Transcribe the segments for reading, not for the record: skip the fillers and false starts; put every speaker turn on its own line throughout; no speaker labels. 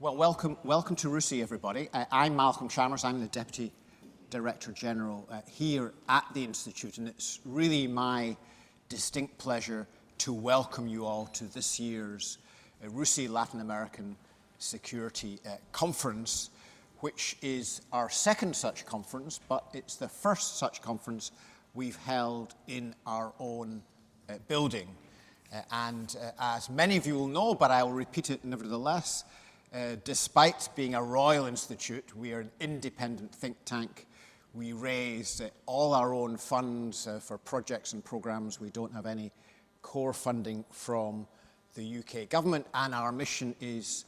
Well, welcome to RUSI, everybody. I'm Malcolm Chalmers. I'm the Deputy Director General here at the Institute, and it's really my distinct pleasure to welcome you all to this year's RUSI Latin American Security Conference, which is our second such conference, but it's the first such conference we've held in our own building. As many of you will know, but I will repeat it nevertheless, despite being a royal institute, we are an independent think tank. We raise all our own funds for projects and programs. We don't have any core funding from the UK government, and our mission is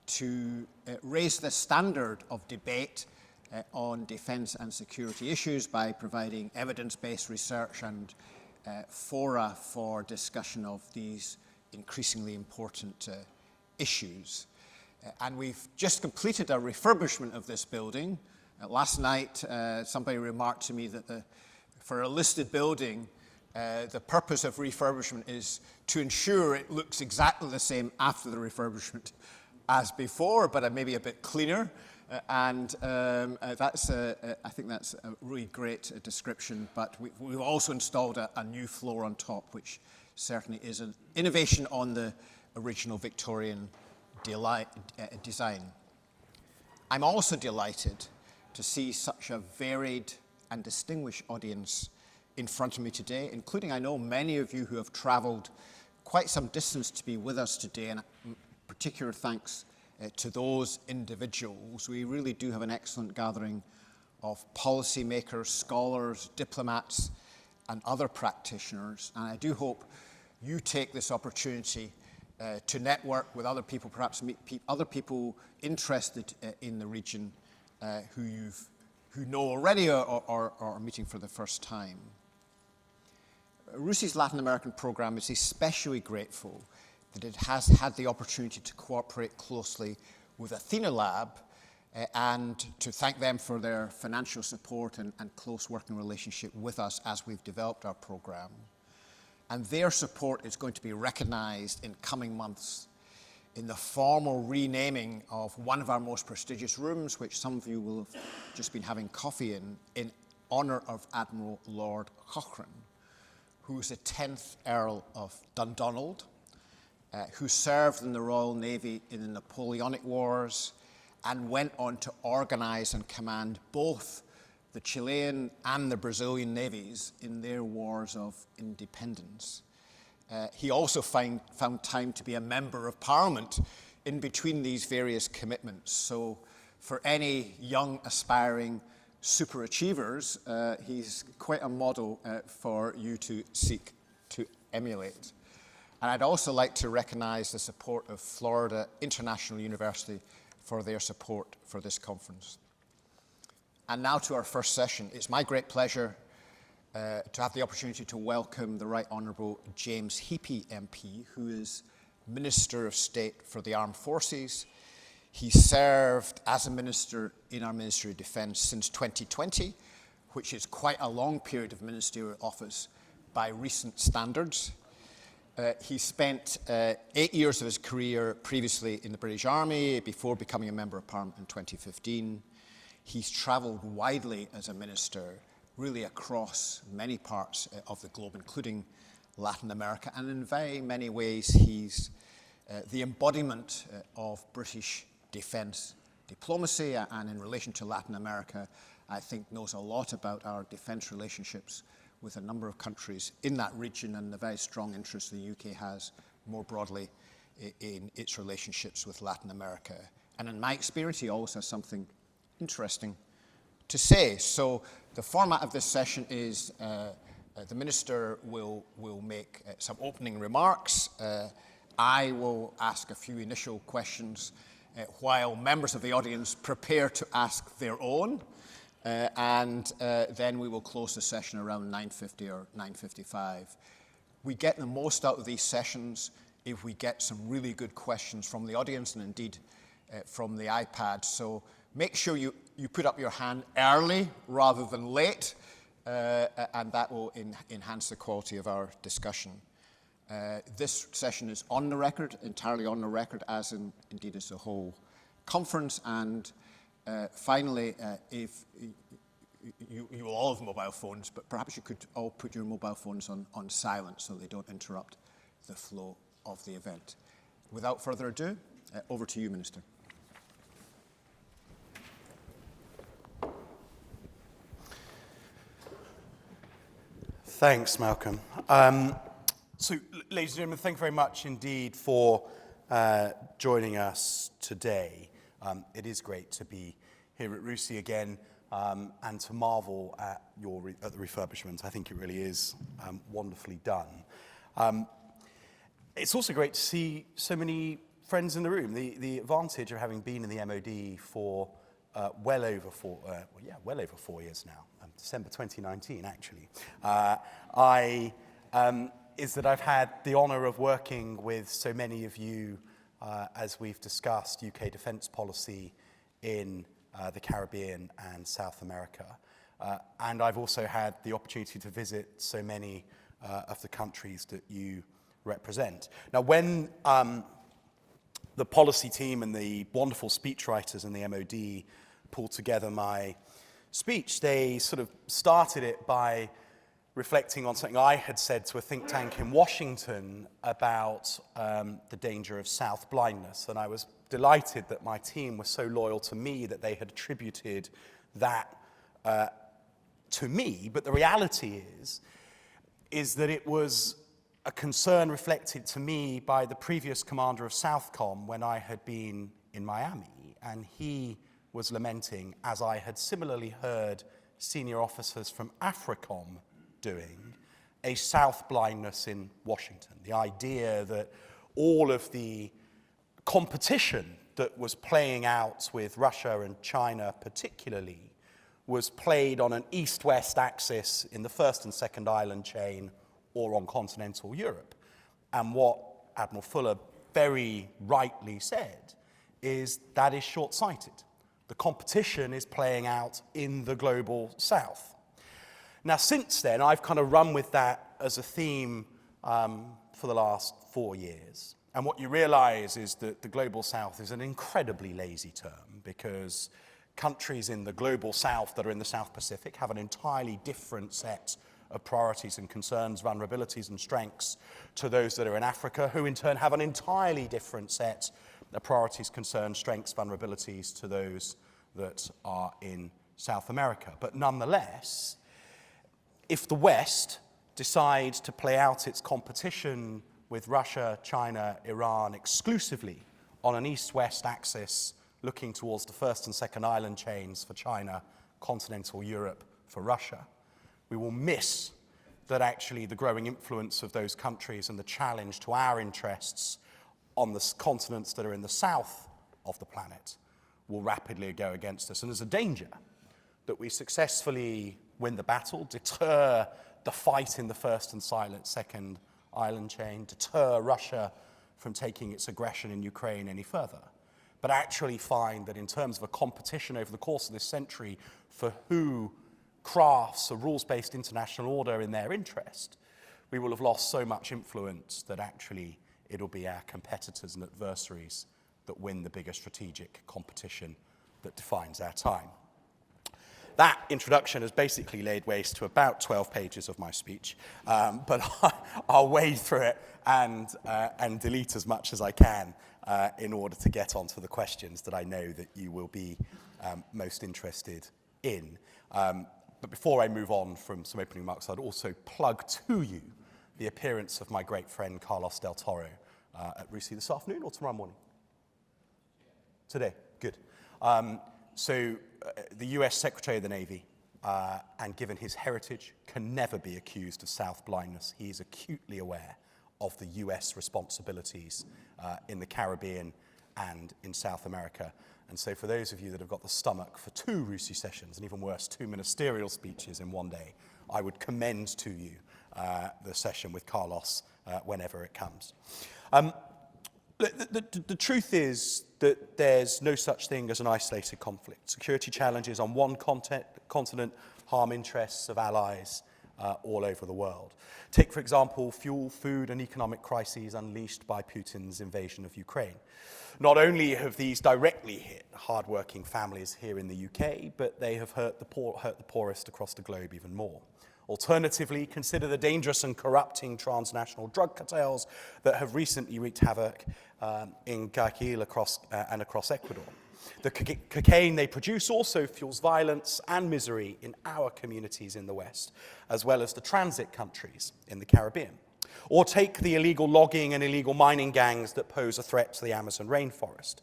to raise the standard of debate on defence and security issues by providing evidence-based research and fora for discussion of these increasingly important issues. And we've just completed a refurbishment of this building. Last night, somebody remarked to me that for a listed building, the purpose of refurbishment is to ensure it looks exactly the same after the refurbishment as before, but maybe a bit cleaner. I think that's a really great description. But we've also installed a new floor on top, which certainly is an innovation on the original Victorian design. I'm also delighted to see such a varied and distinguished audience in front of me today, including, I know, many of you who have travelled quite some distance to be with us today, and particular thanks to those individuals. We really do have an excellent gathering of policymakers, scholars, diplomats, and other practitioners, and I do hope you take this opportunity to network with other people, perhaps meet other people interested in the region who know already or are meeting for the first time. RUSI's Latin American program is especially grateful that it has had the opportunity to cooperate closely with Athena Lab and to thank them for their financial support and close working relationship with us as we've developed our program. And their support is going to be recognized in coming months in the formal renaming of one of our most prestigious rooms, which some of you will have just been having coffee in honor of Admiral Lord Cochrane, who is the 10th Earl of Dundonald, who served in the Royal Navy in the Napoleonic Wars and went on to organize and command both the Chilean and the Brazilian navies in their wars of independence. He also found time to be a member of Parliament in between these various commitments. So for any young, aspiring super achievers, he's quite a model for you to seek to emulate. And I'd also like to recognize the support of Florida International University for their support for this conference. And now to our first session. It's my great pleasure to have the opportunity to welcome the Right Honourable James Heappey MP, who is Minister of State for the Armed Forces. He served as a minister in our Ministry of Defence since 2020, which is quite a long period of ministerial office by recent standards. He spent 8 years of his career previously in the British Army before becoming a Member of Parliament in 2015. He's travelled widely as a minister, really across many parts of the globe, including Latin America, and in very many ways he's the embodiment of British defence diplomacy, and in relation to Latin America, I think knows a lot about our defence relationships with a number of countries in that region and the very strong interest the UK has more broadly in its relationships with Latin America. And in my experience, he always has something interesting to say. So the format of this session is the Minister will make some opening remarks. I will ask a few initial questions while members of the audience prepare to ask their own. And then we will close the session around 9:50 or 9:55. We get the most out of these sessions if we get some really good questions from the audience and indeed from the iPad. So make sure you put up your hand early rather than late, and that will enhance the quality of our discussion. This session is on the record, entirely on the record, as indeed is the whole conference. And finally, if you will all have mobile phones, but perhaps you could all put your mobile phones on silent so they don't interrupt the flow of the event. Without further ado, over to you, Minister.
Thanks, Malcolm. So, ladies and gentlemen, thank you very much indeed for joining us today. It is great to be here at RUSI again and to marvel at the refurbishment. I think it really is wonderfully done. It's also great to see so many friends in the room. The advantage of having been in the MOD for well over 4 years now, December 2019 actually, is that I've had the honour of working with so many of you as we've discussed UK defence policy in the Caribbean and South America. And I've also had the opportunity to visit so many of the countries that you represent. Now, when the policy team and the wonderful speechwriters in the MOD pulled together my speech, they sort of started it by reflecting on something I had said to a think tank in Washington about the danger of south blindness. And I was delighted that my team was so loyal to me that they had attributed that to me. But the reality is that it was a concern reflected to me by the previous commander of Southcom when I had been in Miami, and he was lamenting, as I had similarly heard senior officers from AFRICOM doing, a south blindness in Washington. The idea that all of the competition that was playing out with Russia and China particularly was played on an east-west axis in the first and second island chain or on continental Europe. And what Admiral Fuller very rightly said is that is short-sighted. The competition is playing out in the global south. Now, since then, I've kind of run with that as a theme for the last 4 years. And what you realize is that the global south is an incredibly lazy term because countries in the global south that are in the South Pacific have an entirely different set of priorities and concerns, vulnerabilities and strengths to those that are in Africa, who in turn have an entirely different set of priorities, concerns, strengths, vulnerabilities to those that are in South America. But nonetheless, if the West decides to play out its competition with Russia, China, Iran exclusively on an east-west axis, looking towards the first and second island chains for China, continental Europe for Russia, we will miss that actually the growing influence of those countries and the challenge to our interests on the continents that are in the south of the planet will rapidly go against us. And there's a danger that we successfully win the battle, deter the fight in the first and second island chain, deter Russia from taking its aggression in Ukraine any further, but actually find that in terms of a competition over the course of this century for who crafts a rules-based international order in their interest, we will have lost so much influence that actually it'll be our competitors and adversaries that win the bigger strategic competition that defines our time. That introduction has basically laid waste to about 12 pages of my speech, but I'll wade through it and delete as much as I can in order to get onto the questions that I know that you will be most interested in. But before I move on from some opening remarks, I'd also plug to you the appearance of my great friend Carlos Del Toro at RUSI this afternoon or tomorrow morning? Today, good. The US Secretary of the Navy, and given his heritage, can never be accused of south blindness. He is acutely aware of the US responsibilities in the Caribbean and in South America. And so for those of you that have got the stomach for 2 RUSI sessions, and even worse, 2 ministerial speeches in one day, I would commend to you the session with Carlos whenever it comes. The truth is that there's no such thing as an isolated conflict. Security challenges on one continent harm interests of allies all over the world. Take, for example, fuel, food, and economic crises unleashed by Putin's invasion of Ukraine. Not only have these directly hit hard-working families here in the UK, but they have hurt the poorest across the globe even more. Alternatively, consider the dangerous and corrupting transnational drug cartels that have recently wreaked havoc in Guayaquil and across Ecuador. The cocaine they produce also fuels violence and misery in our communities in the West, as well as the transit countries in the Caribbean. Or take the illegal logging and illegal mining gangs that pose a threat to the Amazon rainforest.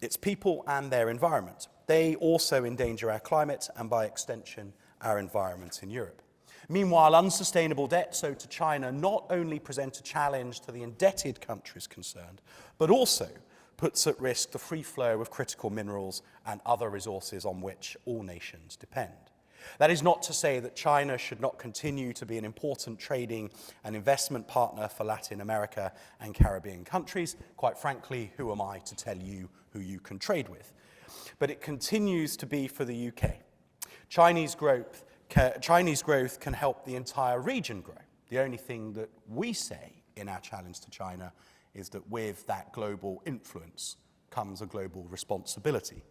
It's people and their environment. They also endanger our climate and, by extension, our environment in Europe. Meanwhile, unsustainable debts owed to China not only present a challenge to the indebted countries concerned, but also puts at risk the free flow of critical minerals and other resources on which all nations depend. That is not to say that China should not continue to be an important trading and investment partner for Latin America and Caribbean countries. Quite frankly, who am I to tell you who you can trade with? But it continues to be for the UK. Chinese growth can help the entire region grow. The only thing that we say in our challenge to China is that with that global influence comes a global responsibility.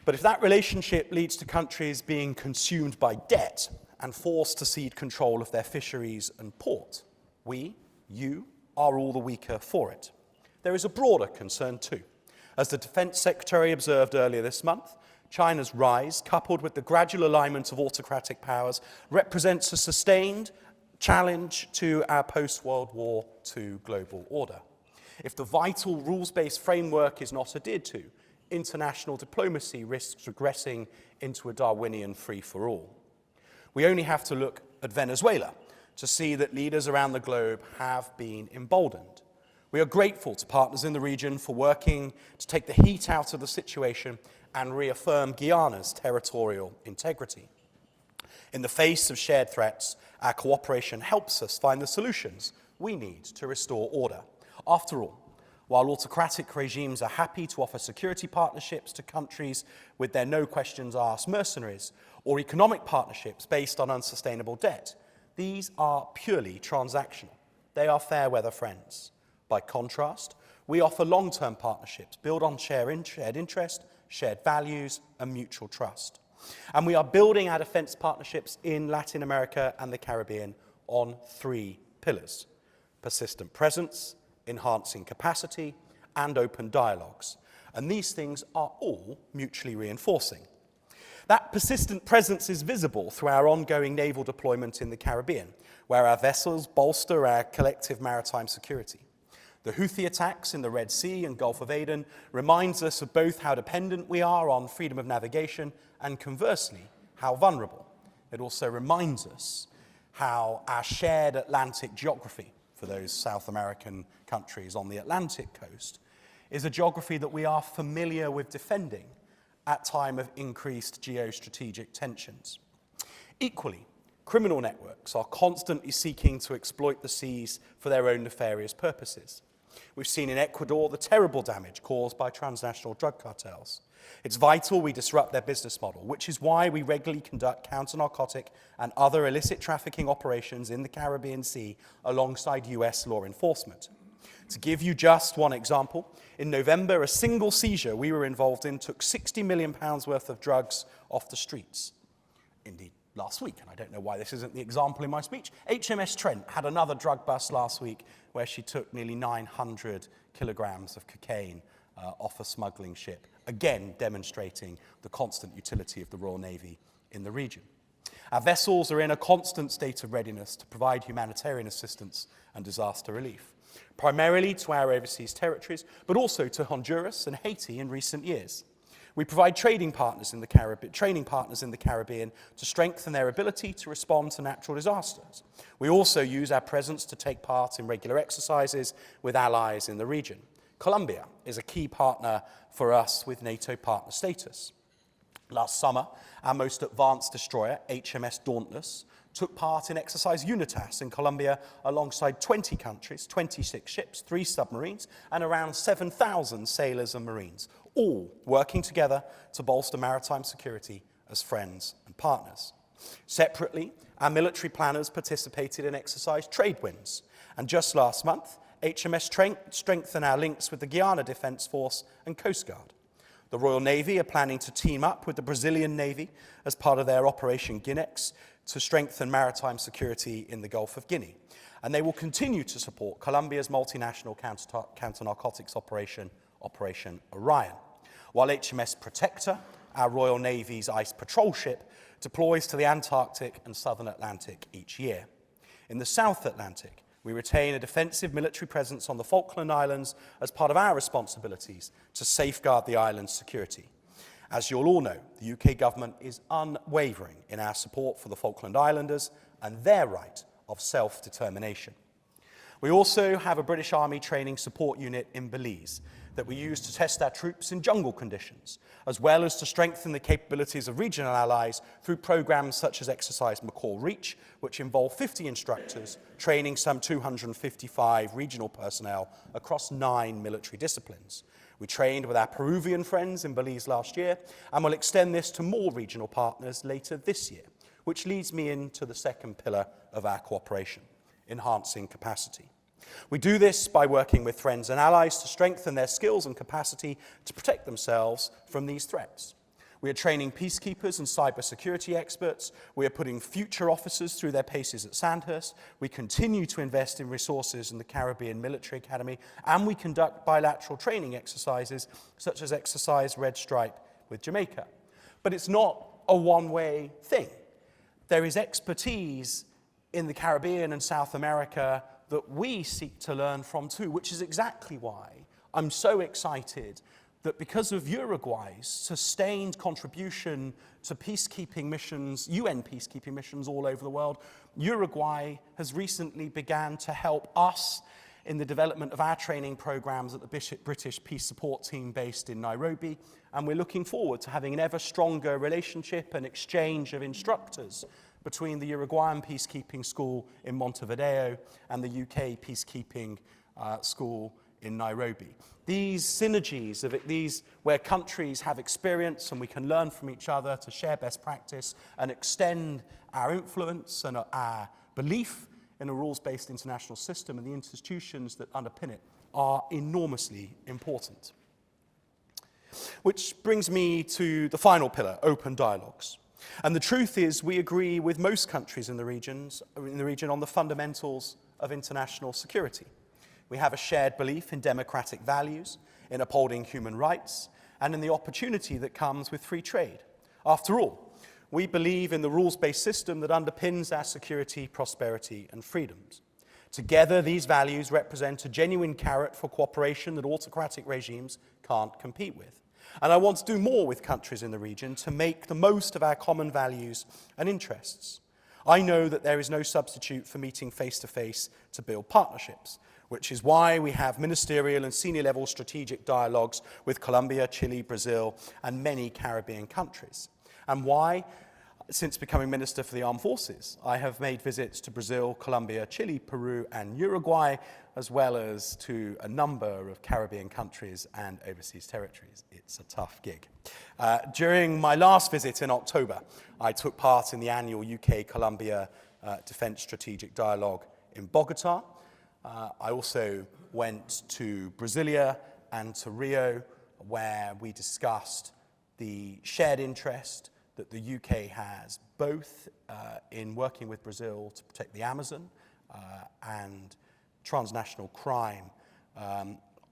But if that relationship leads to countries being consumed by debt and forced to cede control of their fisheries and port, you, are all the weaker for it. There is a broader concern too. As the Defense Secretary observed earlier this month, China's rise, coupled with the gradual alignment of autocratic powers, represents a sustained challenge to our post-World War II global order. If the vital rules-based framework is not adhered to, international diplomacy risks regressing into a Darwinian free-for-all. We only have to look at Venezuela to see that leaders around the globe have been emboldened. We are grateful to partners in the region for working to take the heat out of the situation and reaffirm Guyana's territorial integrity. In the face of shared threats, our cooperation helps us find the solutions we need to restore order. After all, while autocratic regimes are happy to offer security partnerships to countries with their no-questions-asked mercenaries or economic partnerships based on unsustainable debt, these are purely transactional. They are fair-weather friends. By contrast, we offer long-term partnerships built on shared interest, shared values, and mutual trust. And we are building our defense partnerships in Latin America and the Caribbean on 3 pillars: persistent presence, enhancing capacity, and open dialogues. And these things are all mutually reinforcing. That persistent presence is visible through our ongoing naval deployment in the Caribbean, where our vessels bolster our collective maritime security. The Houthi attacks in the Red Sea and Gulf of Aden reminds us of both how dependent we are on freedom of navigation and, conversely, how vulnerable. It also reminds us how our shared Atlantic geography, for those South American countries on the Atlantic coast, is a geography that we are familiar with defending at time of increased geostrategic tensions. Equally, criminal networks are constantly seeking to exploit the seas for their own nefarious purposes. We've seen in Ecuador the terrible damage caused by transnational drug cartels. It's vital we disrupt their business model, which is why we regularly conduct counter-narcotic and other illicit trafficking operations in the Caribbean Sea alongside US law enforcement. To give you just one example, in November, a single seizure we were involved in took £60 million worth of drugs off the streets. Indeed, last week, and I don't know why this isn't the example in my speech, HMS Trent had another drug bust last week where she took nearly 900 kilograms of cocaine off a smuggling ship, again demonstrating the constant utility of the Royal Navy in the region. Our vessels are in a constant state of readiness to provide humanitarian assistance and disaster relief, primarily to our overseas territories, but also to Honduras and Haiti in recent years. We provide training partners in the Caribbean to strengthen their ability to respond to natural disasters. We also use our presence to take part in regular exercises with allies in the region. Colombia is a key partner for us with NATO partner status. Last summer, our most advanced destroyer, HMS Dauntless, took part in Exercise Unitas in Colombia alongside 20 countries, 26 ships, 3 submarines, and around 7,000 sailors and marines, all working together to bolster maritime security as friends and partners. Separately, Our military planners participated in exercise trade winds. And just last month, HMS strengthened our links with the Guyana Defence Force and Coast Guard. The Royal Navy are planning to team up with the Brazilian Navy as part of their Operation Guinex to strengthen maritime security in the Gulf of Guinea. And they will continue to support Colombia's multinational counter-narcotics operation, Operation Orion. While HMS Protector, our Royal Navy's ice patrol ship, deploys to the Antarctic and Southern Atlantic each year. In the South Atlantic, we retain a defensive military presence on the Falkland Islands as part of our responsibilities to safeguard the island's security. As you'll all know, the UK government is unwavering in our support for the Falkland Islanders and their right of self-determination. We also have a British Army training support unit in Belize that we use to test our troops in jungle conditions, as well as to strengthen the capabilities of regional allies through programs such as Exercise McCall Reach, which involve 50 instructors training some 255 regional personnel across 9 military disciplines. We trained with our Peruvian friends in Belize last year, and will extend this to more regional partners later this year, which leads me into the second pillar of our cooperation, enhancing capacity. We do this by working with friends and allies to strengthen their skills and capacity to protect themselves from these threats. We are training peacekeepers and cybersecurity experts. We are putting future officers through their paces at Sandhurst. We continue to invest in resources in the Caribbean Military Academy, and we conduct bilateral training exercises, such as Exercise Red Stripe with Jamaica. But it's not a one-way thing. There is expertise in the Caribbean and South America that we seek to learn from too, which is exactly why I'm so excited that because of Uruguay's sustained contribution to peacekeeping missions, UN peacekeeping missions all over the world, Uruguay has recently began to help us in the development of our training programs at the British Peace Support Team based in Nairobi, and we're looking forward to having an ever stronger relationship and exchange of instructors between the Uruguayan Peacekeeping School in Montevideo and the UK Peacekeeping School in Nairobi. These synergies, where countries have experience and we can learn from each other to share best practice and extend our influence and our belief in a rules-based international system and the institutions that underpin it, are enormously important. Which brings me to the final pillar, open dialogues. And the truth is, we agree with most countries in the region on the fundamentals of international security. We have a shared belief in democratic values, in upholding human rights, and in the opportunity that comes with free trade. After all, we believe in the rules-based system that underpins our security, prosperity, and freedoms. Together, these values represent a genuine carrot for cooperation that autocratic regimes can't compete with. And I want to do more with countries in the region to make the most of our common values and interests. I know that there is no substitute for meeting face-to-face to build partnerships, which is why we have ministerial and senior-level strategic dialogues with Colombia, Chile, Brazil, and many Caribbean countries. And why, since becoming Minister for the Armed Forces, I have made visits to Brazil, Colombia, Chile, Peru, and Uruguay, as well as to a number of Caribbean countries and overseas territories. It's a tough gig. During my last visit in October, I took part in the annual UK-Colombia Defence Strategic Dialogue in Bogota. I also went to Brasilia and to Rio, where we discussed the shared interest that the UK has, both in working with Brazil to protect the Amazon and transnational crime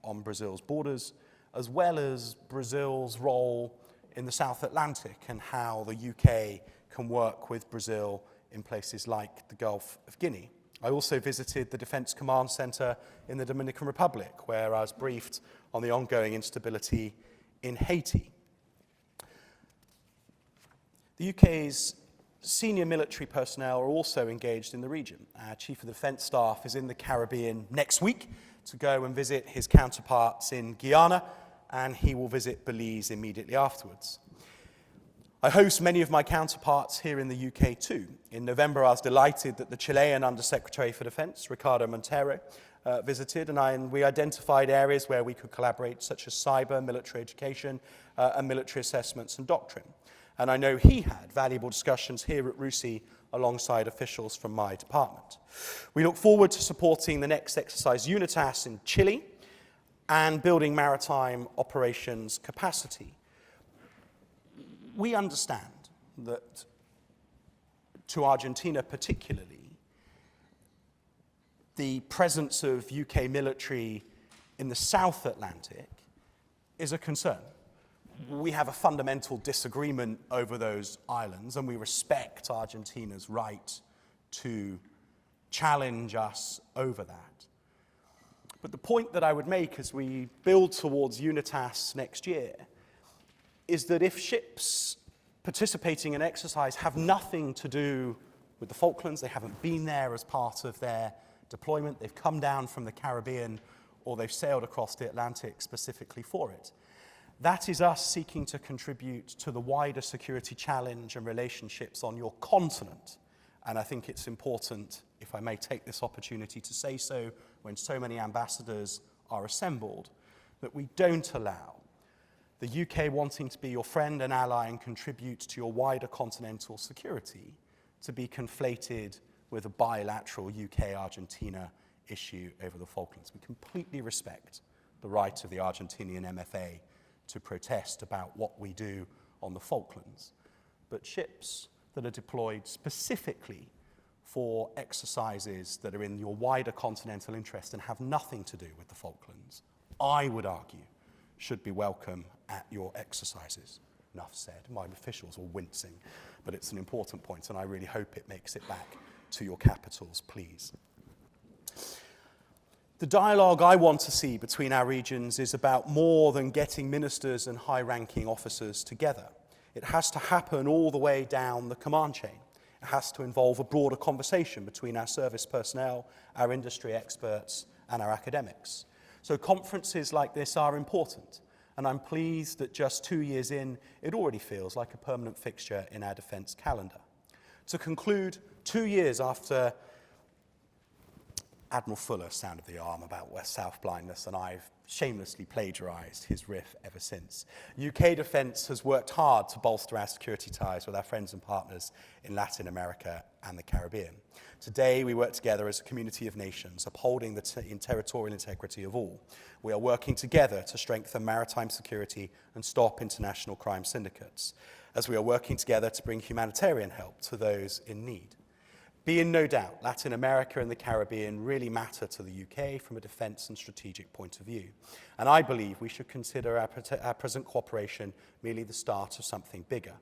on Brazil's borders, as well as Brazil's role in the South Atlantic and how the UK can work with Brazil in places like the Gulf of Guinea. I also visited the Defence Command Centre in the Dominican Republic, where I was briefed on the ongoing instability in Haiti. The UK's senior military personnel are also engaged in the region. Our Chief of Defence Staff is in the Caribbean next week to go and visit his counterparts in Guyana, and he will visit Belize immediately afterwards. I host many of my counterparts here in the UK too. In November, I was delighted that the Chilean Undersecretary for Defence, Ricardo Montero, visited, and we identified areas where we could collaborate, such as cyber, military education, and military assessments and doctrine. And I know he had valuable discussions here at RUSI alongside officials from my department. We look forward to supporting the next exercise UNITAS in Chile and building maritime operations capacity. We understand that, to Argentina particularly, the presence of UK military in the South Atlantic is a concern. We have a fundamental disagreement over those islands, and we respect Argentina's right to challenge us over that. But the point that I would make as we build towards UNITAS next year is that if ships participating in exercise have nothing to do with the Falklands, they haven't been there as part of their deployment, they've come down from the Caribbean, or they've sailed across the Atlantic specifically for it, that is us seeking to contribute to the wider security challenge and relationships on your continent. And I think it's important, if I may take this opportunity to say so, when so many ambassadors are assembled, that we don't allow the UK wanting to be your friend and ally and contribute to your wider continental security to be conflated with a bilateral UK-Argentina issue over the Falklands. We completely respect the right of the Argentinian MFA to protest about what we do on the Falklands. But ships that are deployed specifically for exercises that are in your wider continental interest and have nothing to do with the Falklands, I would argue, should be welcome at your exercises. Enough said. My officials are wincing, but it's an important point, and I really hope it makes it back to your capitals, please. The dialogue I want to see between our regions is about more than getting ministers and high-ranking officers together. It has to happen all the way down the command chain. It has to involve a broader conversation between our service personnel, our industry experts, and our academics. So conferences like this are important, and I'm pleased that just 2 years in, it already feels like a permanent fixture in our defence calendar. To conclude, 2 years after Admiral Fuller sounded the alarm about West-South blindness, and I've shamelessly plagiarised his riff ever since. UK Defence has worked hard to bolster our security ties with our friends and partners in Latin America and the Caribbean. Today, we work together as a community of nations, upholding the territorial integrity of all. We are working together to strengthen maritime security and stop international crime syndicates, as we are working together to bring humanitarian help to those in need. Be in no doubt, Latin America and the Caribbean really matter to the UK from a defence and strategic point of view. And I believe we should consider our present cooperation merely the start of something bigger.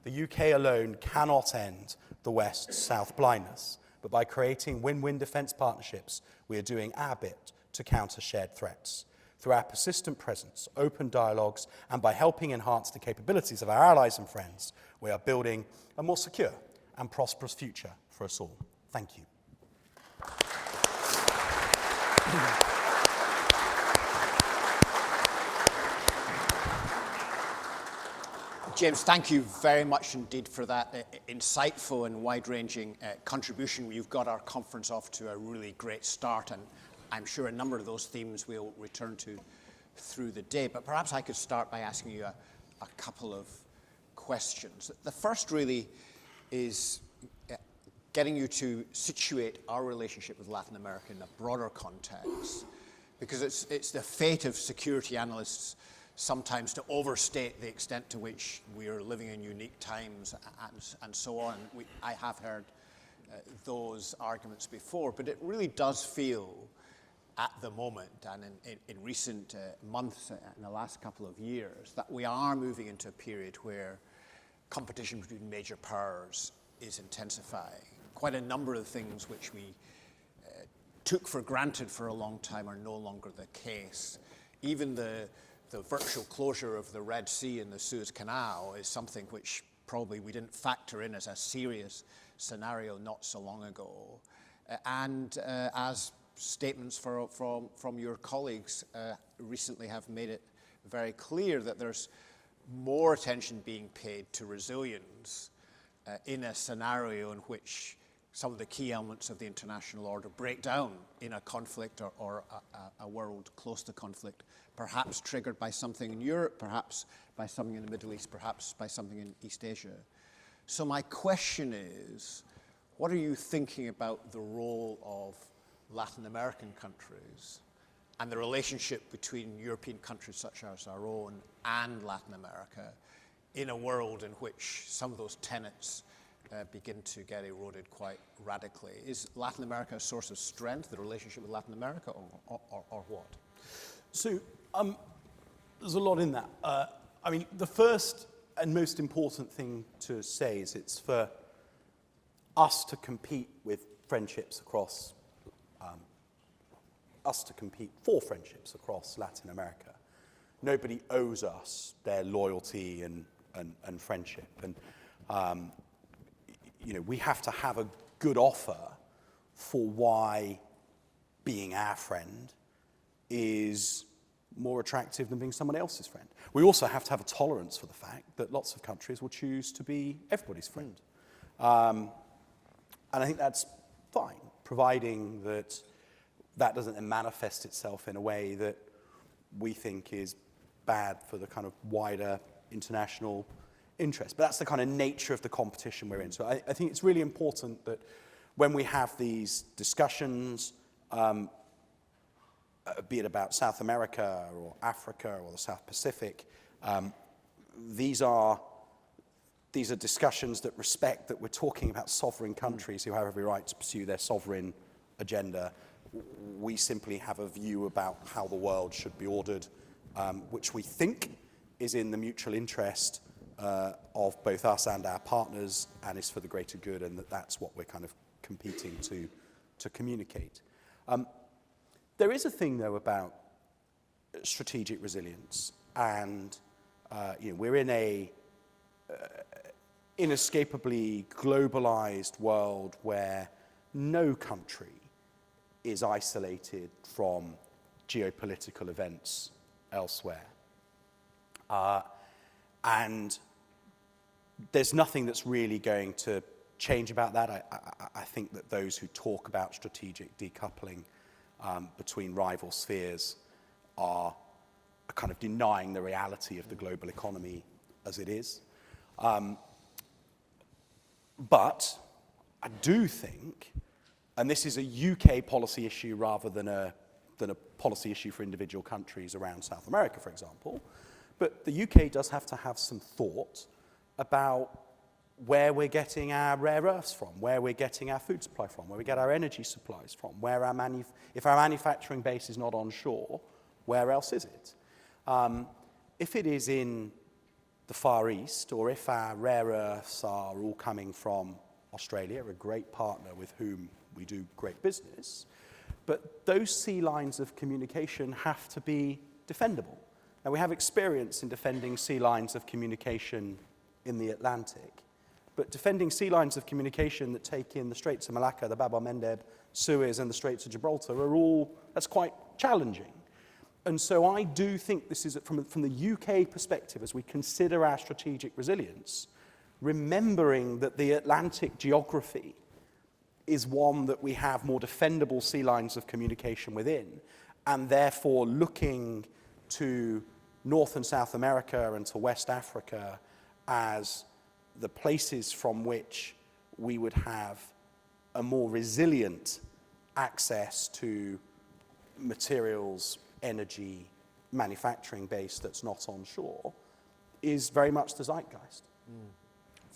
The UK alone cannot end the West-South blindness, but by creating win-win defence partnerships, we are doing our bit to counter shared threats. Through our persistent presence, open dialogues, and by helping enhance the capabilities of our allies and friends, we are building a more secure and prosperous future for us all. Thank you.
James, thank you very much indeed for that insightful and wide-ranging contribution. You've got our conference off to a really great start, and I'm sure a number of those themes we'll return to through the day. But perhaps I could start by asking you a couple of questions. The first really is getting you to situate our relationship with Latin America in a broader context, because it's the fate of security analysts sometimes to overstate the extent to which we are living in unique times and so on. I have heard those arguments before, but it really does feel at the moment and in recent months, in the last couple of years, that we are moving into a period where competition between major powers is intensifying. Quite a number of things which we took for granted for a long time are no longer the case. Even the virtual closure of the Red Sea and the Suez Canal is something which probably we didn't factor in as a serious scenario not so long ago. And as statements from your colleagues recently have made it very clear, that there's more attention being paid to resilience in a scenario in which some of the key elements of the international order break down in a conflict or a world close to conflict, perhaps triggered by something in Europe, perhaps by something in the Middle East, perhaps by something in East Asia. So my question is, what are you thinking about the role of Latin American countries and the relationship between European countries such as our own and Latin America in a world in which some of those tenets begin to get eroded quite radically? Is Latin America a source of strength, the relationship with Latin America, or what?
So there's a lot in that. I mean, the first and most important thing to say is it's for us to compete with friendships across, for friendships across Latin America. Nobody owes us their loyalty and friendship. And, you know, we have to have a good offer for why being our friend is more attractive than being someone else's friend. We also have to have a tolerance for the fact that lots of countries will choose to be everybody's friend. And I think that's fine, providing that that doesn't then manifest itself in a way that we think is bad for the kind of wider international interest. But that's the kind of nature of the competition we're in. So I think it's really important that when we have these discussions, be it about South America or Africa or the South Pacific, these are discussions that respect that we're talking about sovereign countries who have every right to pursue their sovereign agenda. We simply have a view about how the world should be ordered, which we think is in the mutual interest of both us and our partners, and is for the greater good, and that's what we're kind of competing to communicate. There is a thing, though, about strategic resilience, and you know, we're in a inescapably globalized world where no country is isolated from geopolitical events elsewhere. And there's nothing that's really going to change about that. I think that those who talk about strategic decoupling between rival spheres are kind of denying the reality of the global economy as it is. But I do think, and this is a UK policy issue rather than a policy issue for individual countries around South America, for example, but the UK does have to have some thought about where we're getting our rare earths from, where we're getting our food supply from, where we get our energy supplies from, where if our manufacturing base is not onshore, where else is it? If it is in the Far East, or if our rare earths are all coming from Australia, a great partner with whom we do great business, but those sea lines of communication have to be defendable. Now, we have experience in defending sea lines of communication in the Atlantic, but defending sea lines of communication that take in the Straits of Malacca, the Bab el-Mandeb, Suez, and the Straits of Gibraltar that's quite challenging. And so I do think this is, from the UK perspective, as we consider our strategic resilience, remembering that the Atlantic geography is one that we have more defendable sea lines of communication within, and therefore looking to North and South America and to West Africa as the places from which we would have a more resilient access to materials, energy, manufacturing base that's not onshore, is very much the zeitgeist.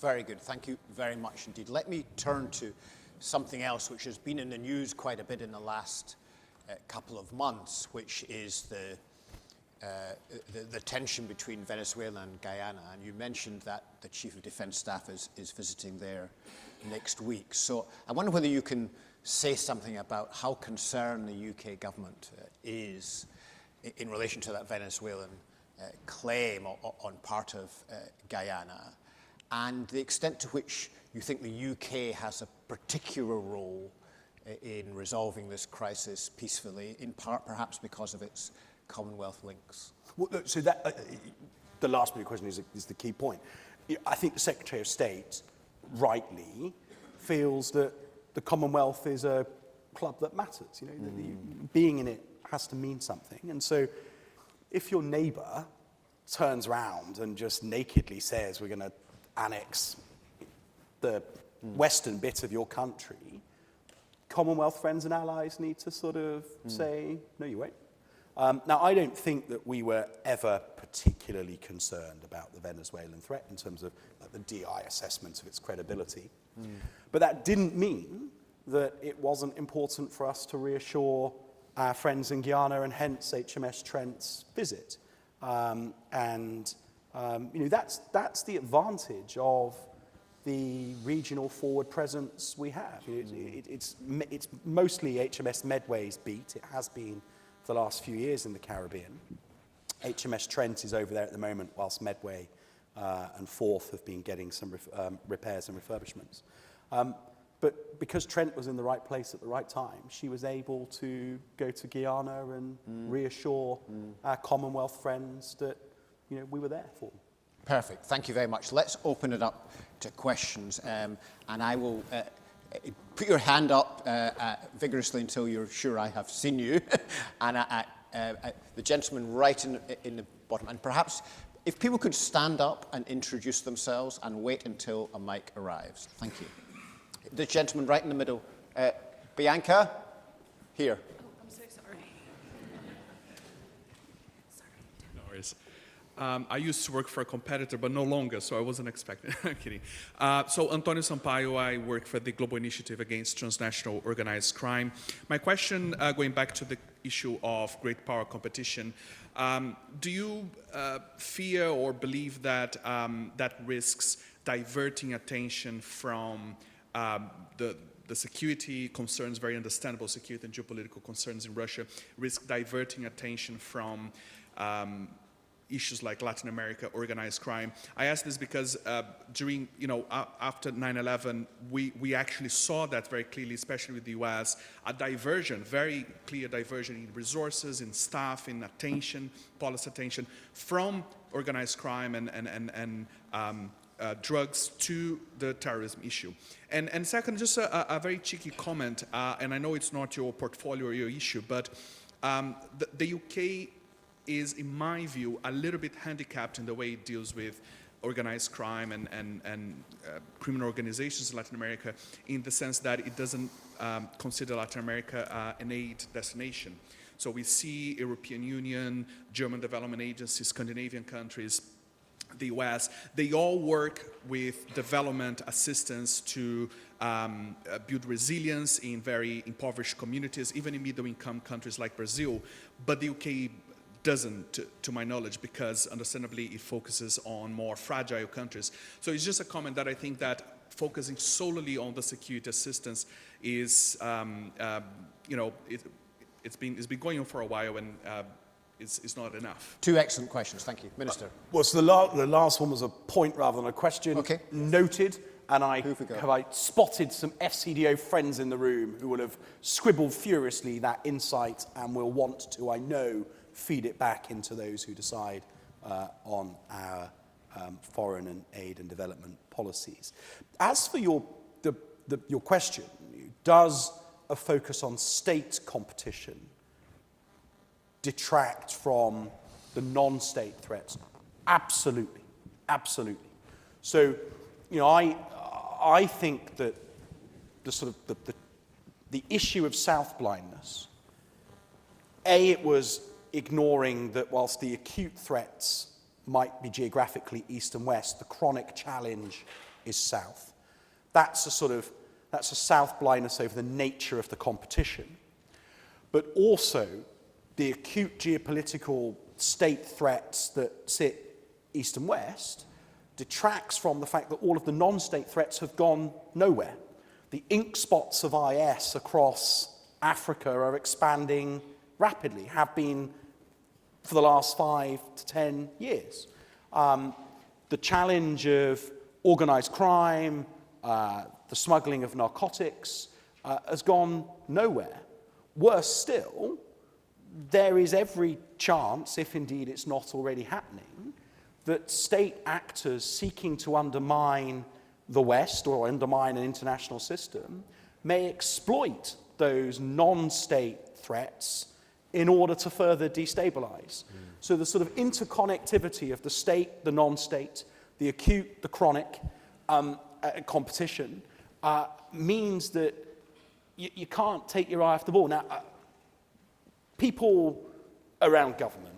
Very good. Thank you very much indeed. Let me turn to something else which has been in the news quite a bit in the last couple of months, which is the tension between Venezuela and Guyana. And you mentioned that the Chief of Defence Staff is visiting there next week. So I wonder whether you can say something about how concerned the UK government is in relation to that Venezuelan claim on part of Guyana, and the extent to which you think the UK has a particular role in resolving this crisis peacefully, in part perhaps because of its Commonwealth links.
Well, so that the last bit of the question is the key point. I think the Secretary of State rightly feels that the Commonwealth is a club that matters. You know, being in it has to mean something. And so if your neighbour turns around and just nakedly says we're going to annex the western bit of your country, Commonwealth friends and allies need to sort of say, no, you won't. Now, I don't think that we were ever particularly concerned about the Venezuelan threat in terms of the DI assessment of its credibility. But that didn't mean that it wasn't important for us to reassure our friends in Guyana and hence HMS Trent's visit. You know, that's the advantage of the regional forward presence we have. It's mostly HMS Medway's beat. It has been for the last few years in the Caribbean. HMS Trent is over there at the moment, whilst Medway and Forth have been getting some repairs and refurbishments. But because Trent was in the right place at the right time, she was able to go to Guyana and reassure our Commonwealth friends that, you know, we were there for them.
Perfect. Thank you very much. Let's open it up to questions. And I will put your hand up vigorously until you're sure I have seen you. And the gentleman right in the bottom. And perhaps if people could stand up and introduce themselves and wait until a mic arrives. Thank you. The gentleman right in the middle. Bianca, here.
Oh, I'm so sorry.
No worries. I used to work for a competitor, but no longer, so I wasn't expecting. I'm kidding. So Antonio Sampaio, I work for the Global Initiative Against Transnational Organized Crime. My question, going back to the issue of great power competition, do you fear or believe that that risks diverting attention from the security concerns, very understandable security and geopolitical concerns in Russia, risk diverting attention from issues like Latin America, organized crime? I ask this because during, you know, after 9/11, we actually saw that very clearly, especially with the US, a diversion, very clear diversion in resources, in staff, in attention, policy attention, from organized crime and drugs to the terrorism issue. And second, just a very cheeky comment, and I know it's not your portfolio or your issue, but the UK is, in my view, a little bit handicapped in the way it deals with organized crime and criminal organizations in Latin America, in the sense that it doesn't consider Latin America an aid destination. So we see European Union, German Development Agency, Scandinavian countries, the US, they all work with development assistance to build resilience in very impoverished communities, even in middle-income countries like Brazil. But the UK doesn't, to my knowledge, because understandably it focuses on more fragile countries. So it's just a comment that I think that focusing solely on the security assistance is, you know, it's been going on for a while, and it's not enough.
Two excellent questions. Thank you. Minister.
Well, so the last one was a point rather than a question.
Okay.
Noted. And
Have
I spotted some FCDO friends in the room who will have scribbled furiously that insight and will want to, I know, feed it back into those who decide on our foreign and aid and development policies. As for your question, does a focus on state competition detract from the non-state threats? Absolutely, absolutely. So, you know, I think that the issue of South blindness, it was ignoring that whilst the acute threats might be geographically east and west, the chronic challenge is south. That's a South blindness over the nature of the competition. But also, the acute geopolitical state threats that sit east and west detracts from the fact that all of the non-state threats have gone nowhere. The ink spots of IS across Africa are expanding rapidly, have been for the last 5 to 10 years. The challenge of organized crime, the smuggling of narcotics has gone nowhere. Worse still, there is every chance, if indeed it's not already happening, that state actors seeking to undermine the West or undermine an international system may exploit those non-state threats in order to further destabilize. So the sort of interconnectivity of the state, the non-state, the acute, the chronic competition means that you can't take your eye off the ball. Now, people around government,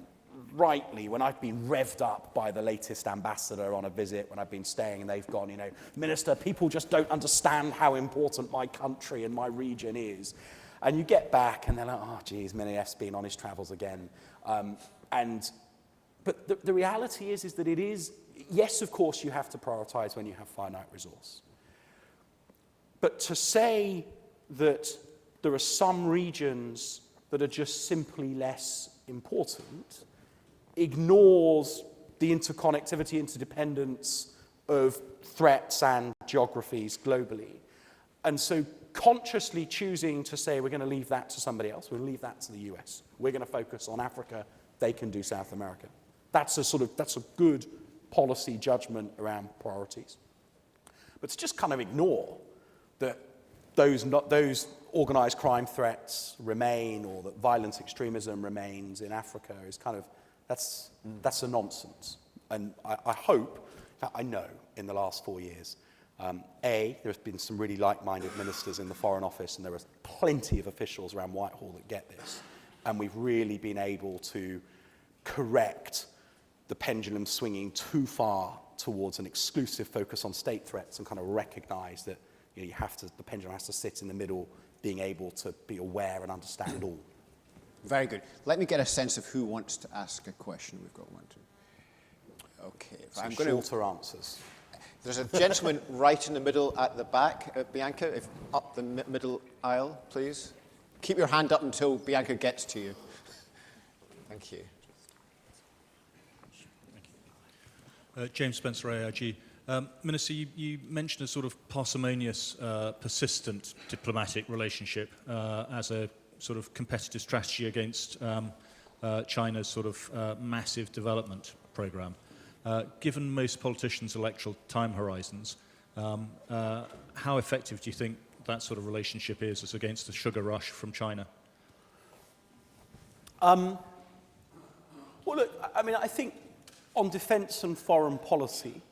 rightly, when I've been revved up by the latest ambassador on a visit, when I've been staying and they've gone, you know, Minister, people just don't understand how important my country and my region is. And you get back and they're like, oh, geez, Minif's been on his travels again. But the reality is that it is, yes, of course, you have to prioritize when you have finite resource. But to say that there are some regions that are just simply less important ignores the interconnectivity, interdependence of threats and geographies globally. And so consciously choosing to say we're going to leave that to somebody else, we'll leave that to the US. We're going to focus on Africa, they can do South America. That's a good policy judgment around priorities. But to just kind of ignore that those organized crime threats remain or that violent extremism remains in Africa is kind of, that's a nonsense. And I hope, in fact I know in the last 4 years, there's been some really like-minded ministers in the Foreign Office and there are plenty of officials around Whitehall that get this. And we've really been able to correct the pendulum swinging too far towards an exclusive focus on state threats and kind of recognize that the pendulum has to sit in the middle, being able to be aware and understand all.
Very good. Let me get a sense of who wants to ask a question. We've got one, two. Okay.
So I'm shorter answers.
There's a gentleman right in the middle at the back. Bianca, if up the middle aisle, please. Keep your hand up until Bianca gets to you. Thank you.
James Spencer, AIG. Minister, you mentioned a sort of parsimonious, persistent diplomatic relationship as a sort of competitive strategy against China's sort of massive development program. Given most politicians' electoral time horizons, how effective do you think that sort of relationship is as against the sugar rush from China?
Well, look, I mean, I think on defence and foreign policy,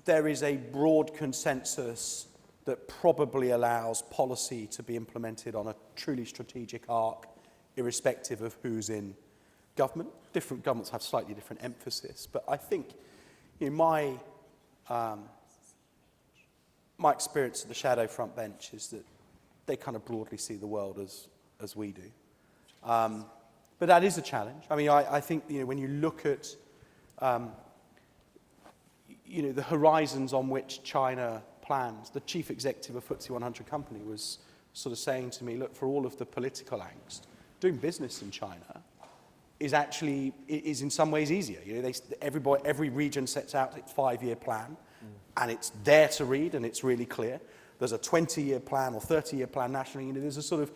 there is a broad consensus that probably allows policy to be implemented on a truly strategic arc, irrespective of who's in government. Different governments have slightly different emphasis, but I think my experience at the shadow front bench is that they kind of broadly see the world as we do. But that is a challenge. I mean, I think when you look at the horizons on which China plans, the chief executive of FTSE 100 company was sort of saying to me, look, for all of the political angst, doing business in China is in some ways easier. Every region sets out its 5-year plan, and it's there to read, and it's really clear. There's a 20-year plan or 30-year plan nationally. There's a sort of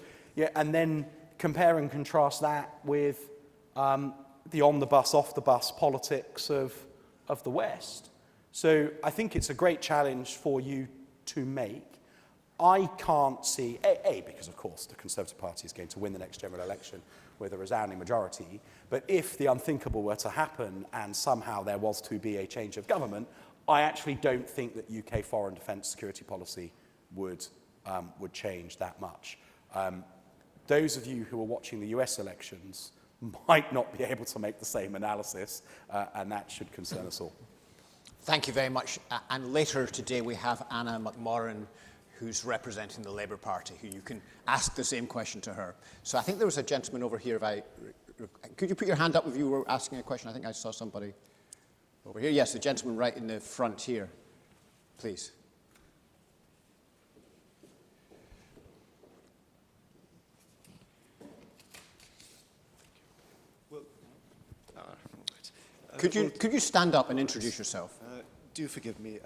and then compare and contrast that with the on-the-bus, off-the-bus politics of the West. So I think it's a great challenge for you to make. I can't see, because of course the Conservative Party is going to win the next general election with a resounding majority, but if the unthinkable were to happen and somehow there was to be a change of government, I actually don't think that UK foreign defence security policy would change that much. Those of you who are watching the US elections might not be able to make the same analysis, and that should concern us all.
Thank you very much. And later today we have Anna McMorran, who's representing the Labour Party, who you can ask the same question to her. So I think there was a gentleman over here. Could you put your hand up if you were asking a question? I think I saw somebody over here. Yes, the gentleman right in the front here, please. Could you stand up and introduce yourself?
Do forgive me.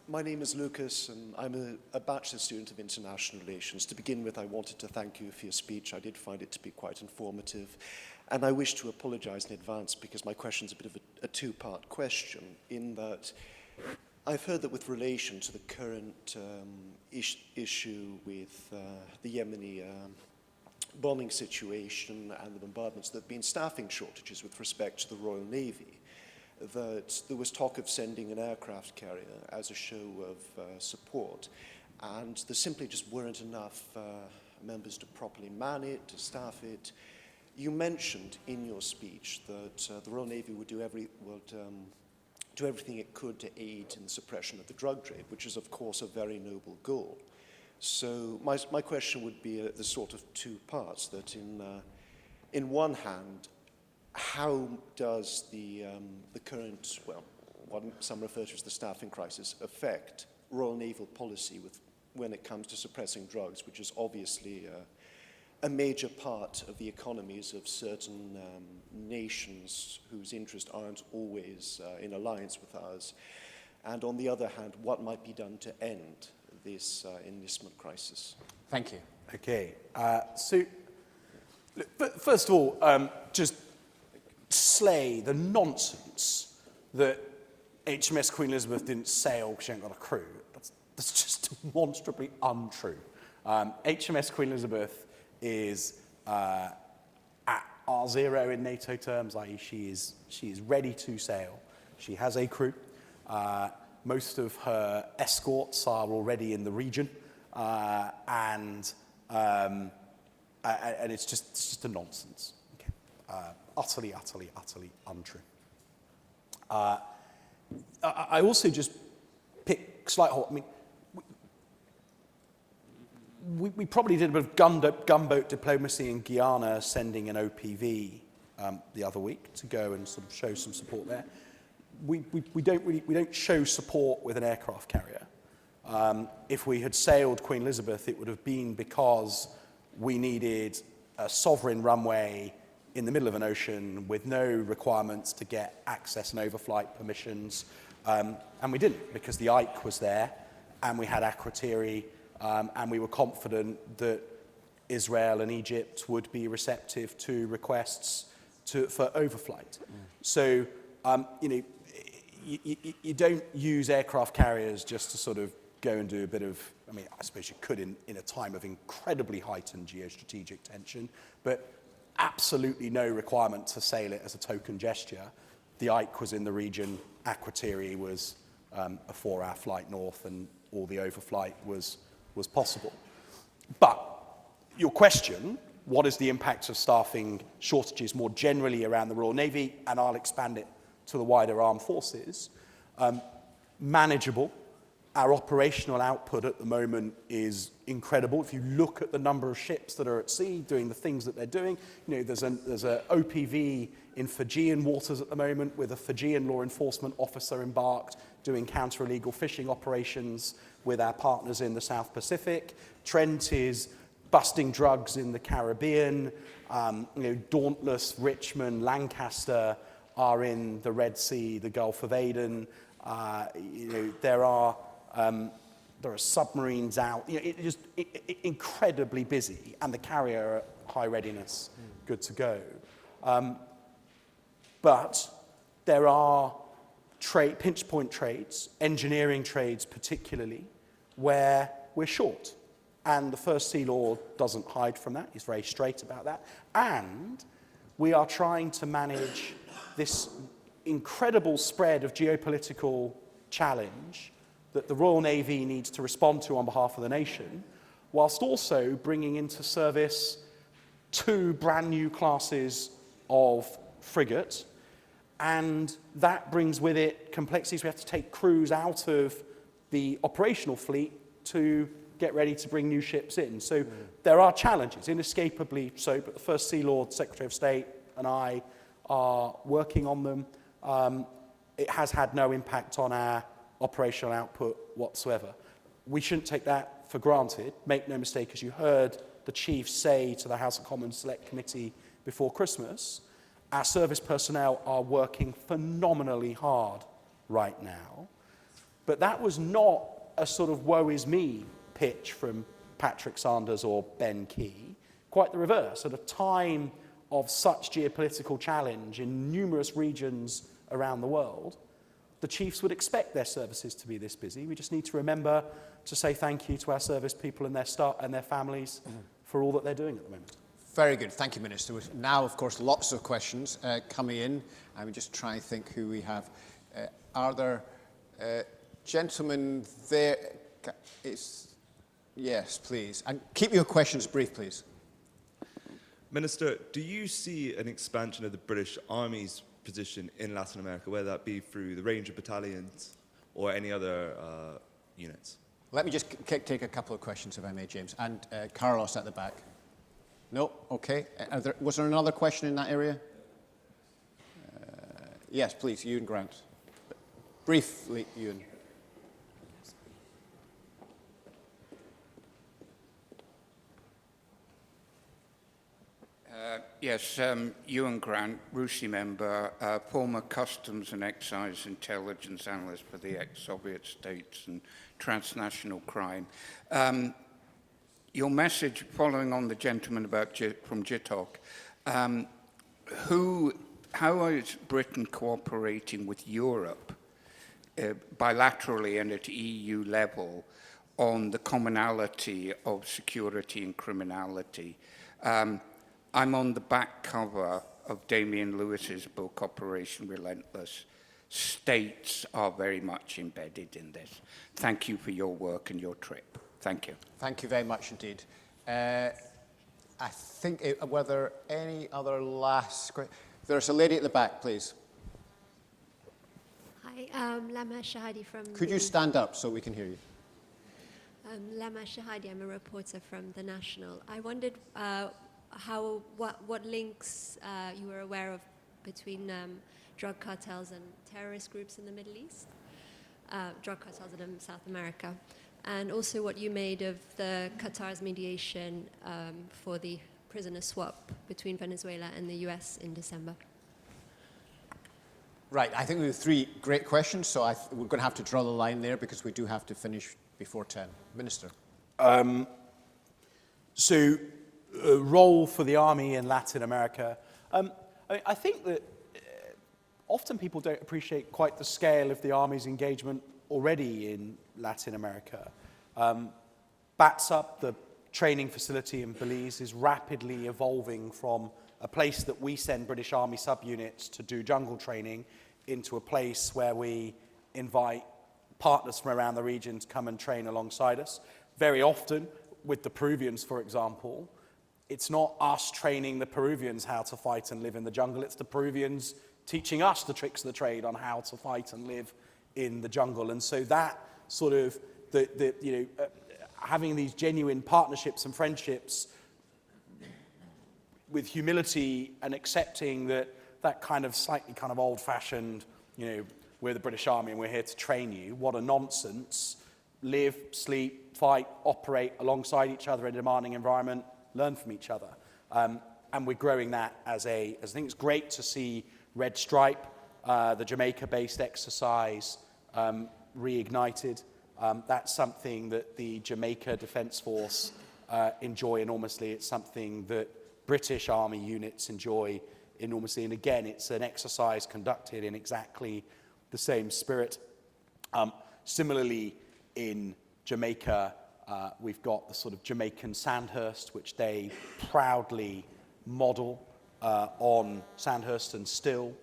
My name is Lucas, and I'm a bachelor's student of international relations. To begin with, I wanted to thank you for your speech. I did find it to be quite informative. And I wish to apologize in advance because my question is a bit of a two-part question, in that I've heard that with relation to the current issue with the Yemeni bombing situation and the bombardments, there have been staffing shortages with respect to the Royal Navy. that there was talk of sending an aircraft carrier as a show of support, and there simply just weren't enough members to properly man it, to staff it. You mentioned in your speech that the Royal Navy would do everything it could to aid in the suppression of the drug trade, which is, of course, a very noble goal. So my question would be the sort of two parts, that in one hand, how does the current, well, what some refer to as the staffing crisis, affect Royal Naval policy when it comes to suppressing drugs, which is obviously a major part of the economies of certain nations whose interests aren't always in alliance with ours? And on the other hand, what might be done to end this enlistment crisis?
Thank you.
Okay. So, first of all, just slay the nonsense that HMS Queen Elizabeth didn't sail because she ain't got a crew. That's just demonstrably untrue. HMS Queen Elizabeth is at R0 in NATO terms, i.e. she is ready to sail. She has a crew. Most of her escorts are already in the region, and it's just a nonsense. Okay. Utterly untrue. I also just pick slight hole. I mean, we probably did a bit of gunboat diplomacy in Guyana, sending an OPV the other week to go and sort of show some support there. We don't show support with an aircraft carrier. If we had sailed Queen Elizabeth, it would have been because we needed a sovereign runway in the middle of an ocean with no requirements to get access and overflight permissions, and we didn't, because the Ike was there, and we had Akrotiri, and we were confident that Israel and Egypt would be receptive to requests for overflight. So, you don't use aircraft carriers just to sort of go and do a bit of, I mean, I suppose you could in a time of incredibly heightened geostrategic tension, but absolutely no requirement to sail it as a token gesture. The Ike was in the region, Akrotiri was a 4-hour flight north, and all the overflight was possible. But your question, what is the impact of staffing shortages more generally around the Royal Navy, and I'll expand it to the wider armed forces, manageable. Our operational output at the moment is incredible. If you look at the number of ships that are at sea doing the things that they're doing, there's an OPV in Fijian waters at the moment with a Fijian law enforcement officer embarked doing counter-illegal fishing operations with our partners in the South Pacific. Trent is busting drugs in the Caribbean. Dauntless, Richmond, Lancaster are in the Red Sea, the Gulf of Aden. There are submarines out. It's just incredibly busy, and the carrier at high readiness, good to go. But there are pinch point trades, engineering trades particularly, where we're short. And the First Sea Law doesn't hide from that. He's very straight about that. And we are trying to manage this incredible spread of geopolitical challenge that the Royal Navy needs to respond to on behalf of the nation, whilst also bringing into service 2 brand new classes of frigate. And that brings with it complexities. We have to take crews out of the operational fleet to get ready to bring new ships in. So there are challenges, inescapably so, but the First Sea Lord, Secretary of State, and I are working on them. It has had no impact on our operational output whatsoever. We shouldn't take that for granted. Make no mistake, as you heard the Chief say to the House of Commons Select Committee before Christmas, our service personnel are working phenomenally hard right now. But that was not a sort of woe is me pitch from Patrick Sanders or Ben Key. Quite the reverse. At a time of such geopolitical challenge in numerous regions around the world, the chiefs would expect their services to be this busy. We just need to remember to say thank you to our service people and their staff and their families for all that they're doing at the moment.
Very good. Thank you, Minister. Now, of course, lots of questions coming in. I will just try and think who we have. Are there gentlemen there? Yes, please. And keep your questions brief, please.
Minister, do you see an expansion of the British Army's position in Latin America, whether that be through the range of battalions or any other units?
Let me just take a couple of questions, if I may, James. And Carlos at the back. No? Okay. Was there another question in that area? Yes, please, Ewan Grant. Briefly, Ewan.
Yes, Ewan Grant, RUSI member, former Customs and Excise Intelligence Analyst for the ex-Soviet states and transnational crime. Your message, following on the gentleman from JITOC, how is Britain cooperating with Europe bilaterally and at EU level on the commonality of security and criminality? I'm on the back cover of Damien Lewis's book, Operation Relentless. States are very much embedded in this. Thank you for your work and your trip. Thank you.
Thank you very much indeed. I think, were there any other last questions? There's a lady at the back, please.
Hi, Lama Shahadi from...
Could you stand up so we can hear you?
Lama Shahadi, I'm a reporter from The National. I wondered what links you were aware of between drug cartels and terrorist groups in the Middle East, drug cartels in South America, and also what you made of the Qatar's mediation for the prisoner swap between Venezuela and the US in December.
Right, I think we have three great questions, so we're going to have to draw the line there because we do have to finish before 10. Minister.
Role for the Army in Latin America. I think that often people don't appreciate quite the scale of the Army's engagement already in Latin America. BATSUP, the training facility in Belize, is rapidly evolving from a place that we send British Army subunits to do jungle training into a place where we invite partners from around the region to come and train alongside us. Very often, with the Peruvians, for example, it's not us training the Peruvians how to fight and live in the jungle, it's the Peruvians teaching us the tricks of the trade on how to fight and live in the jungle. And so that sort of, having these genuine partnerships and friendships with humility and accepting that kind of slightly kind of old-fashioned, we're the British Army and we're here to train you, what a nonsense. Live, sleep, fight, operate alongside each other in a demanding environment, learn from each other. And we're growing that as I think it's great to see Red Stripe, the Jamaica-based exercise, reignited. That's something that the Jamaica Defence Force enjoy enormously. It's something that British Army units enjoy enormously. And again, it's an exercise conducted in exactly the same spirit. Similarly, in Jamaica, we've got the sort of Jamaican Sandhurst, which they proudly model on Sandhurst, and still,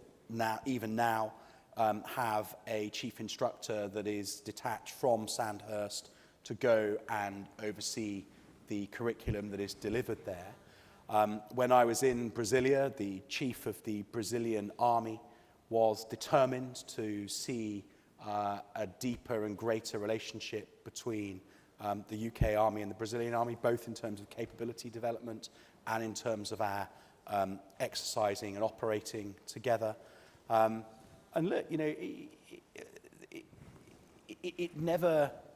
even now, have a chief instructor that is detached from Sandhurst to go and oversee the curriculum that is delivered there. When I was in Brasilia, the chief of the Brazilian army was determined to see a deeper and greater relationship between the UK Army and the Brazilian Army, both in terms of capability development and in terms of our exercising and operating together. And look,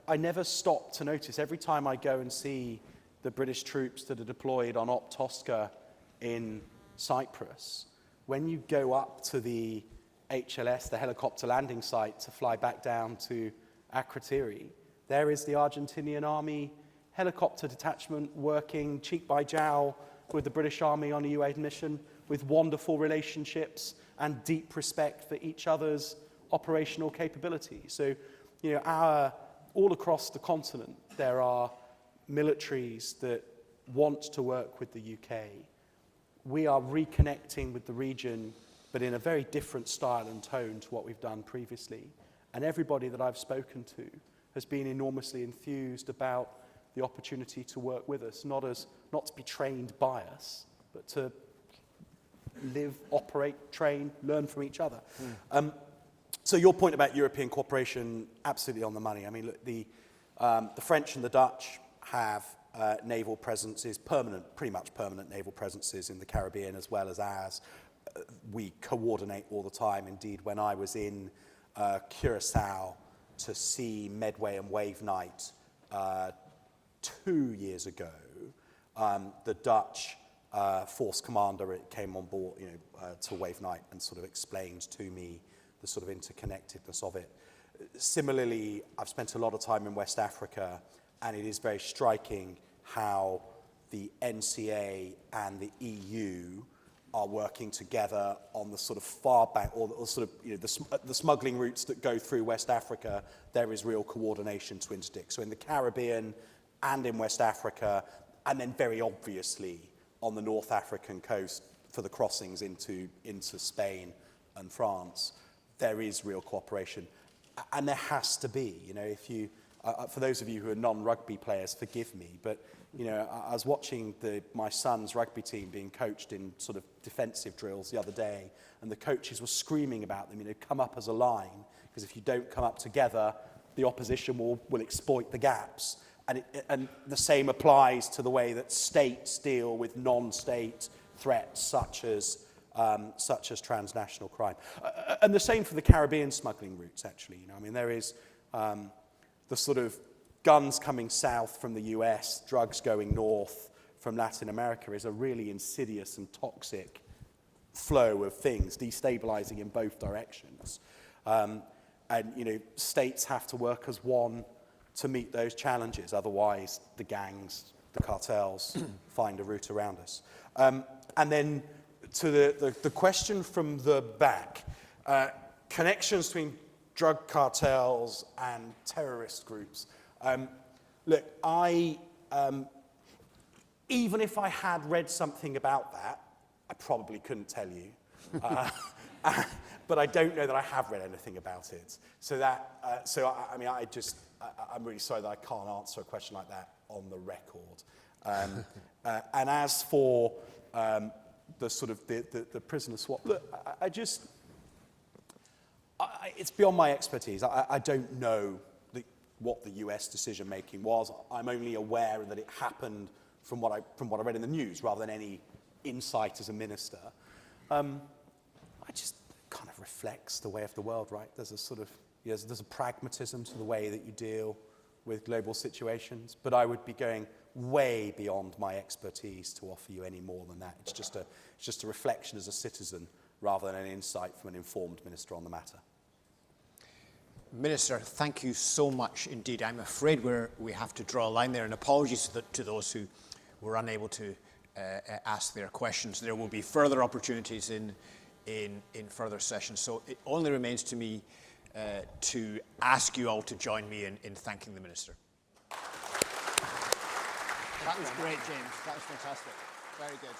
I never stop to notice, every time I go and see the British troops that are deployed on Op Tosca in Cyprus, when you go up to the HLS, the helicopter landing site, to fly back down to Akrotiri, there is the Argentinian Army helicopter detachment working cheek by jowl with the British Army on a UAE mission, with wonderful relationships and deep respect for each other's operational capability. So, all across the continent, there are militaries that want to work with the UK we are reconnecting with the region, but in a very different style and tone to what we've done previously. And everybody that I've spoken to has been enormously enthused about the opportunity to work with us, not to be trained by us, but to live, operate, train, learn from each other. So your point about European cooperation, absolutely on the money. I mean, look, the French and the Dutch have naval presences, pretty much permanent naval presences in the Caribbean as well as ours. We coordinate all the time. Indeed, when I was in Curacao to see Medway and Wave Night 2 years ago, the Dutch force commander came on board, to Wave Night and sort of explained to me the sort of interconnectedness of it. Similarly, I've spent a lot of time in West Africa, and it is very striking how the NCA and the EU are working together on the sort of far back, or sort of the smuggling routes that go through West Africa. There is real coordination to interdict. So in the Caribbean and in West Africa, and then very obviously on the North African coast for the crossings into Spain and France, there is real cooperation. And there has to be, if you, for those of you who are non-rugby players, forgive me, but, I was watching my son's rugby team being coached in sort of defensive drills the other day, and the coaches were screaming about them, come up as a line, because if you don't come up together, the opposition will exploit the gaps. And the same applies to the way that states deal with non-state threats such as transnational crime. And the same for the Caribbean smuggling routes, actually. There is the sort of guns coming south from the US, drugs going north from Latin America is a really insidious and toxic flow of things, destabilizing in both directions. And states have to work as one to meet those challenges. Otherwise, the gangs, the cartels find a route around us. And then to the question from the back, connections between drug cartels and terrorist groups. Look, even if I had read something about that, I probably couldn't tell you. But I don't know that I have read anything about it. I'm really sorry that I can't answer a question like that on the record. And as for the sort of the prisoner swap, look, it's beyond my expertise. I don't know what the US decision making was. I'm only aware that it happened from what I read in the news, rather than any insight as a minister. I just kind of reflects the way of the world, right? There's a sort of there's a pragmatism to the way that you deal with global situations, but I would be going way beyond my expertise to offer you any more than that. It's just a reflection as a citizen rather than an insight from an informed minister on the matter.
Minister, thank you so much indeed. I'm afraid we have to draw a line there, and apologies to those who were unable to ask their questions. There will be further opportunities in further sessions. So it only remains to me to ask you all to join me in thanking the Minister. That was great, James. That was fantastic. Very good.